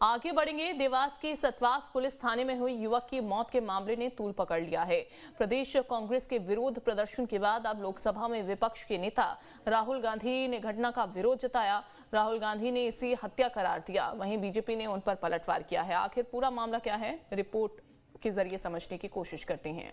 आगे बढ़ेंगे। देवास की सतवास पुलिस थाने में हुई युवक की मौत के मामले ने तूल पकड़ लिया है। प्रदेश कांग्रेस के विरोध प्रदर्शन के बाद अब लोकसभा में विपक्ष के नेता राहुल गांधी ने घटना का विरोध जताया। राहुल गांधी ने इसे हत्या करार दिया। वहीं बीजेपी ने उन पर पलटवार किया है। आखिर पूरा मामला क्या है, रिपोर्ट के जरिए समझने की कोशिश करते हैं।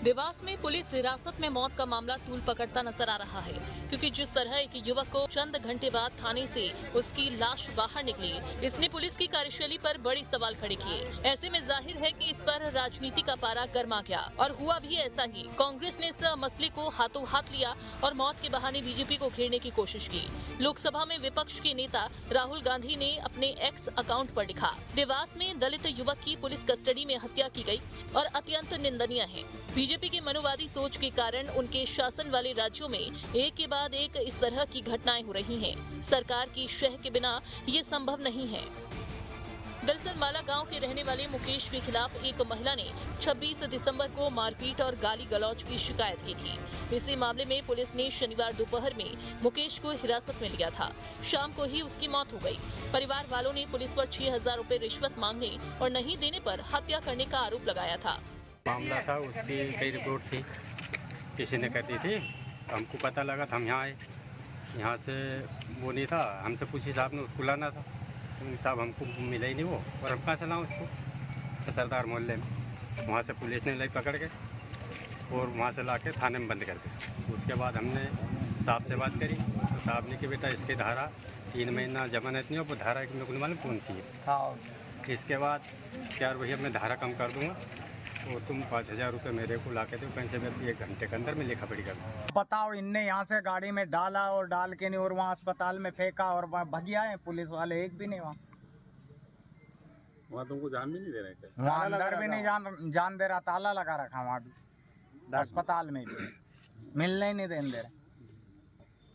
देवास में पुलिस हिरासत में मौत का मामला तूल पकड़ता नजर आ रहा है, क्योंकि जिस तरह एक युवक को चंद घंटे बाद थाने से उसकी लाश बाहर निकली, इसने पुलिस की कार्यशैली पर बड़ी सवाल खड़े किए। ऐसे में जाहिर है कि इस पर राजनीति का पारा गर्मा गया और हुआ भी ऐसा ही। कांग्रेस ने इस मसले को हाथों हाथ लिया और मौत के बहाने बीजेपी को घेरने की कोशिश की। लोकसभा में विपक्ष के नेता राहुल गांधी ने अपने एक्स अकाउंट पर लिखा, देवास में दलित युवक की पुलिस कस्टडी में हत्या की गई और अत्यंत निंदनीय है। बीजेपी की मनुवादी सोच के कारण उनके शासन वाले राज्यों में एक के बाद एक इस तरह की घटनाएं हो रही हैं। सरकार की शह के बिना ये संभव नहीं है। दरअसल माला गांव के रहने वाले मुकेश के खिलाफ एक महिला ने 26 दिसंबर को मारपीट और गाली गलौज की शिकायत की थी। इसी मामले में पुलिस ने शनिवार दोपहर में मुकेश को हिरासत में लिया था। शाम को ही उसकी मौत हो गई। परिवार वालों ने पुलिस पर 6,000 रुपए रिश्वत मांगने और नहीं देने पर हत्या करने का आरोप लगाया था। मामला था, उसकी कई रिपोर्ट थी, किसी ने कर दी थी। हमको पता लगा था, हम यहाँ आए। यहाँ से वो नहीं था, हमसे पूछी साहब ने उसको लाना था, तो साहब हमको मिला ही नहीं वो, और हम कहाँ से लाऊँ उसको। तो सरदार मोहल्ले में वहाँ से पुलिस ने लाई पकड़ के और वहाँ से ला के थाने में बंद कर दी। उसके बाद हमने साहब से बात करी, तो साहब ने कि बेटा इसकी धारा 3 महीना जमानत नहीं हो, वो धारा एक मेरे को मालूम कौन सी है। इसके बाद यार वही अब मैं धारा कम कर दूँगा और तुम 5,000 रुपये मेरे को ला के दो, पैसे में 1 घंटे के अंदर में लिखा पड़ी कर। बताओ, इनने यहाँ से गाड़ी में डाला और डाल के नहीं, और वहाँ अस्पताल में फेंका और भगिया है पुलिस वाले, एक भी नहीं वहाँ तुमको जान भी नहीं दे रहे, वहाँ अंदर भी नहीं जान दे रहा, ताला लगा रखा वहाँ भी, अस्पताल में भी मिलने ही नहीं दे रहे।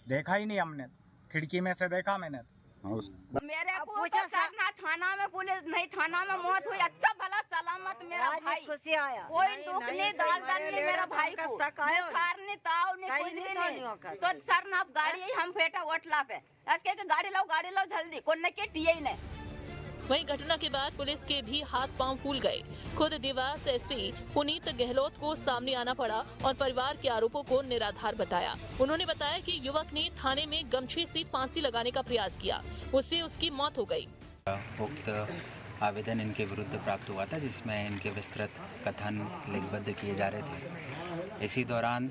देखा ही नहीं हमने, खिड़की में से देखा मैंने। मेरे को तो सरना थाना में पुलिस नहीं, थाना में मौत हुई, अच्छा भला सलामत मेरा भाई, खुशी आया, कोई दुख नहीं, दाल नहीं मेरा भाई को, बुखार नहीं, ताव नहीं, कुछ नहीं। तो सर ना गाड़ी हम फेटा वटला पे, इसके गाड़ी लाओ जल्दी, कोने के टीए नहीं। वहीं घटना के बाद पुलिस के भी हाथ पांव फूल गए। खुद देवास एसपी पुनीत गहलोत को सामने आना पड़ा और परिवार के आरोपों को निराधार बताया। उन्होंने बताया कि युवक ने थाने में गमछे से फांसी लगाने का प्रयास किया, उससे उसकी मौत हो गई। उक्त आवेदन इनके विरुद्ध प्राप्त हुआ था, जिसमें इनके विस्तृत कथन लिखबद्ध किए जा रहे थे। इसी दौरान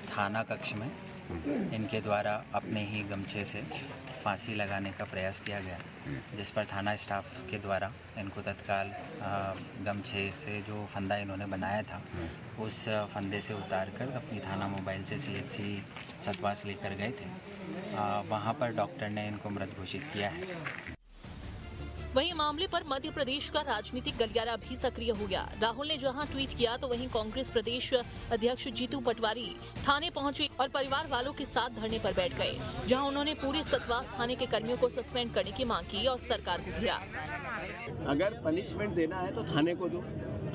थाना कक्ष में इनके द्वारा अपने ही गमछे से फांसी लगाने का प्रयास किया गया, जिस पर थाना स्टाफ के द्वारा इनको तत्काल गमछे से जो फंदा इन्होंने बनाया था उस फंदे से उतारकर अपनी थाना मोबाइल से CHC सतवास लेकर गए थे। वहां पर डॉक्टर ने इनको मृत घोषित किया है। वहीं मामले पर मध्य प्रदेश का राजनीतिक गलियारा भी सक्रिय हो गया। राहुल ने जहां ट्वीट किया तो वहीं कांग्रेस प्रदेश अध्यक्ष जीतू पटवारी थाने पहुंचे और परिवार वालों के साथ धरने पर बैठ गए, जहां उन्होंने पूरे सतवास थाने के कर्मियों को सस्पेंड करने की मांग की और सरकार को घेरा। अगर पनिशमेंट देना है तो थाने को दो,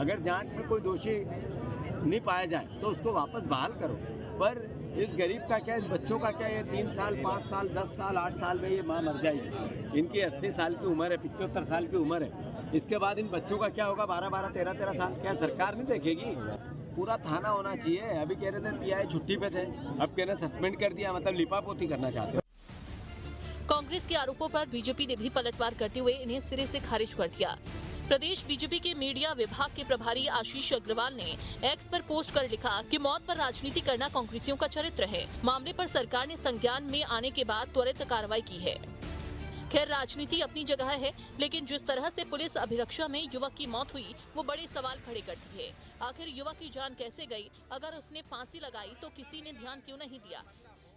अगर जांच में कोई दोषी नहीं पाया जाए तो उसको वापस बहाल करो। पर इस गरीब का क्या, इस बच्चों का क्या, ये 3 साल 5 साल 10 साल 8 साल में ये माँ मर जाएगी। इनकी 80 साल की उम्र है, 75 साल की उम्र है। इसके बाद इन बच्चों का क्या होगा? 12-12 13-13 साल। क्या सरकार नहीं देखेगी? पूरा थाना होना चाहिए। अभी कह रहे थे PI छुट्टी पे थे, अब कह रहे सस्पेंड कर दिया, मतलब लिपापोती करना चाहते हो। कांग्रेस के आरोपों पर बीजेपी ने भी पलटवार करते हुए इन्हें सिरे से खारिज कर दिया। प्रदेश बीजेपी के मीडिया विभाग के प्रभारी आशीष अग्रवाल ने एक्स पर पोस्ट कर लिखा कि मौत पर राजनीति करना कांग्रेसियों का चरित्र है। मामले पर सरकार ने संज्ञान में आने के बाद त्वरित कार्रवाई की है। खैर, राजनीति अपनी जगह है, लेकिन जिस तरह से पुलिस अभिरक्षा में युवक की मौत हुई वो बड़े सवाल खड़े करती है। आखिर युवक की जान कैसे गई? अगर उसने फांसी लगाई तो किसी ने ध्यान क्यों नहीं दिया?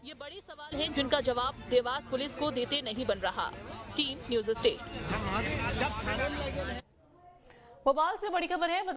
ये बड़े सवाल हैं जिनका जवाब देवास पुलिस को देते नहीं बन रहा। Team news state. भोपाल से बड़ी खबर है।